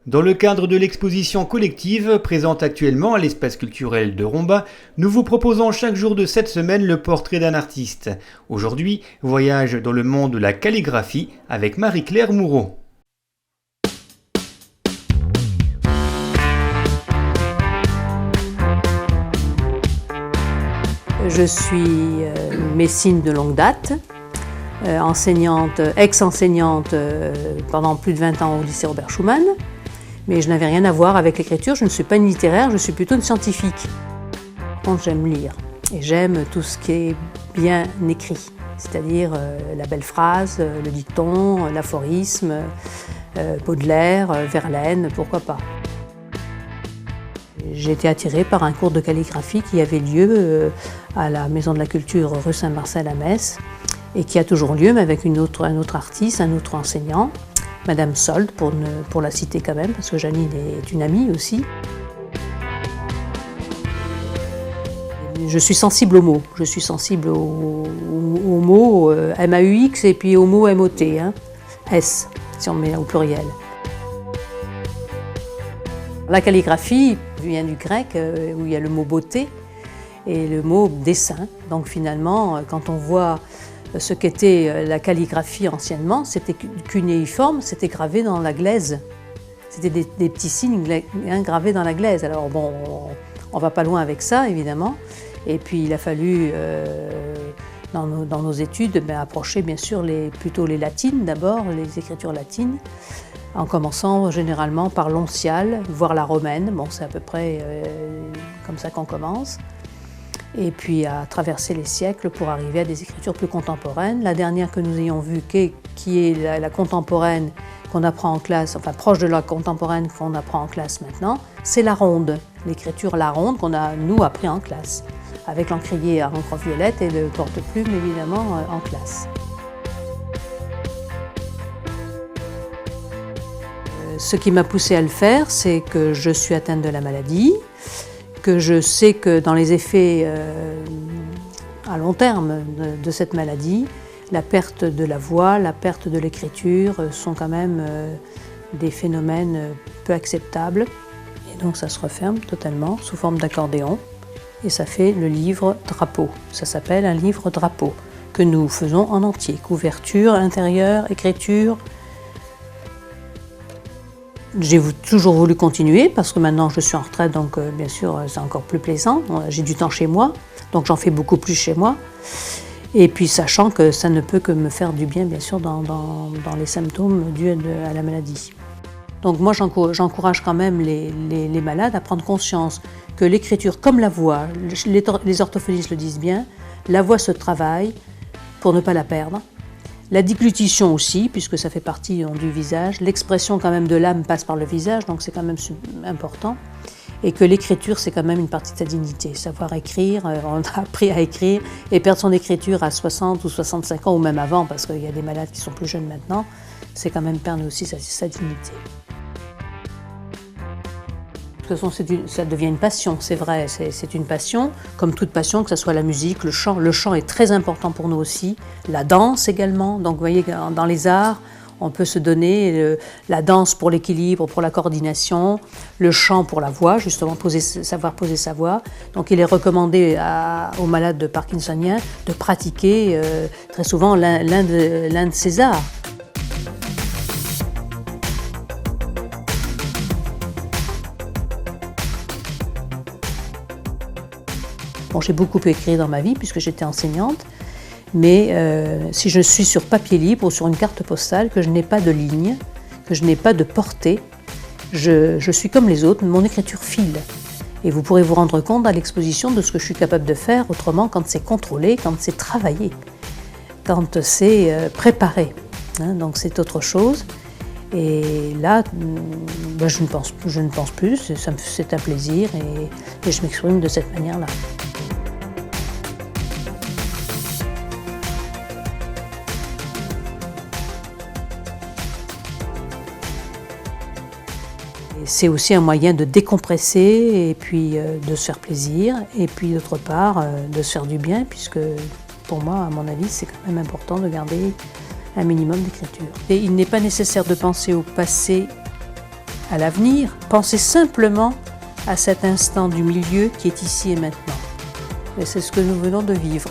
Dans le cadre de l'exposition collective présente actuellement à l'espace culturel de Romba, nous vous proposons chaque jour de cette semaine le portrait d'un artiste. Aujourd'hui, voyage dans le monde de la calligraphie avec Marie-Claire Moureau. Je suis messine de longue date, enseignante, ex-enseignante pendant plus de 20 ans au lycée Robert Schuman. Mais je n'avais rien à voir avec l'écriture, je ne suis pas une littéraire, je suis plutôt une scientifique. Par contre, j'aime lire et j'aime tout ce qui est bien écrit, c'est-à-dire la belle phrase, le dicton, l'aphorisme, Baudelaire, Verlaine, pourquoi pas. J'ai été attirée par un cours de calligraphie qui avait lieu à la Maison de la Culture rue Saint-Marcel à Metz et qui a toujours lieu, mais avec un autre artiste, un autre enseignant. Madame Sold, pour la citer quand même, parce que Janine est une amie aussi. Je suis sensible aux mots. Je suis sensible aux mots M-A-U-X et puis aux mots M-O-T, hein, S, si on met au pluriel. La calligraphie vient du grec, où il y a le mot beauté et le mot dessin. Donc finalement, quand on voit ce qu'était la calligraphie anciennement, c'était cunéiforme, c'était gravé dans la glaise. C'était des petits signes gravés dans la glaise. Alors bon, on va pas loin avec ça, évidemment. Et puis il a fallu, dans nos études, approcher bien sûr plutôt les latines d'abord, les écritures latines, en commençant généralement par l'onciale, voire la romaine. Bon, c'est à peu près comme ça qu'on commence. Et puis à traverser les siècles pour arriver à des écritures plus contemporaines. La dernière que nous ayons vue, qui est la contemporaine qu'on apprend en classe, enfin proche de la contemporaine qu'on apprend en classe maintenant, c'est la ronde, l'écriture la ronde qu'on a, nous, appris en classe, avec l'encrier à encre violette et le porte-plume, évidemment, en classe. Ce qui m'a poussée à le faire, c'est que je suis atteinte de la maladie, que je sais que dans les effets à long terme de cette maladie, la perte de la voix, la perte de l'écriture sont quand même des phénomènes peu acceptables. Et donc ça se referme totalement sous forme d'accordéon et ça fait le livre drapeau. Ça s'appelle un livre drapeau que nous faisons en entier, couverture, intérieur, écriture. J'ai toujours voulu continuer parce que maintenant je suis en retraite, donc bien sûr c'est encore plus plaisant. J'ai du temps chez moi, donc j'en fais beaucoup plus chez moi. Et puis sachant que ça ne peut que me faire du bien, bien sûr, dans les symptômes dus à la maladie. Donc moi j'encourage quand même les malades à prendre conscience que l'écriture, comme la voix, les orthophonistes le disent bien, la voix se travaille pour ne pas la perdre. La déglutition aussi, puisque ça fait partie du visage. L'expression quand même de l'âme passe par le visage, donc c'est quand même important. Et que l'écriture, c'est quand même une partie de sa dignité. Savoir écrire, on a appris à écrire, et perdre son écriture à 60 ou 65 ans, ou même avant, parce qu'il y a des malades qui sont plus jeunes maintenant, c'est quand même perdre aussi sa dignité. De toute façon, ça devient une passion, c'est vrai, c'est une passion, comme toute passion, que ce soit la musique, le chant. Le chant est très important pour nous aussi, la danse également. Donc vous voyez, dans les arts, on peut se donner la danse pour l'équilibre, pour la coordination, le chant pour la voix, justement savoir poser sa voix. Donc il est recommandé aux malades parkinsoniens de pratiquer très souvent l'un de ces arts. Bon, j'ai beaucoup écrit dans ma vie puisque j'étais enseignante, mais si je suis sur papier libre ou sur une carte postale, que je n'ai pas de ligne, que je n'ai pas de portée, je suis comme les autres, mon écriture file. Et vous pourrez vous rendre compte à l'exposition de ce que je suis capable de faire autrement quand c'est contrôlé, quand c'est travaillé, quand c'est préparé. Hein, donc c'est autre chose. Et là, je ne pense plus, c'est un plaisir et je m'exprime de cette manière-là. C'est aussi un moyen de décompresser et puis de se faire plaisir et puis d'autre part de se faire du bien puisque pour moi, à mon avis, c'est quand même important de garder un minimum d'écriture. Et il n'est pas nécessaire de penser au passé à l'avenir, pensez simplement à cet instant du milieu qui est ici et maintenant. Et c'est ce que nous venons de vivre.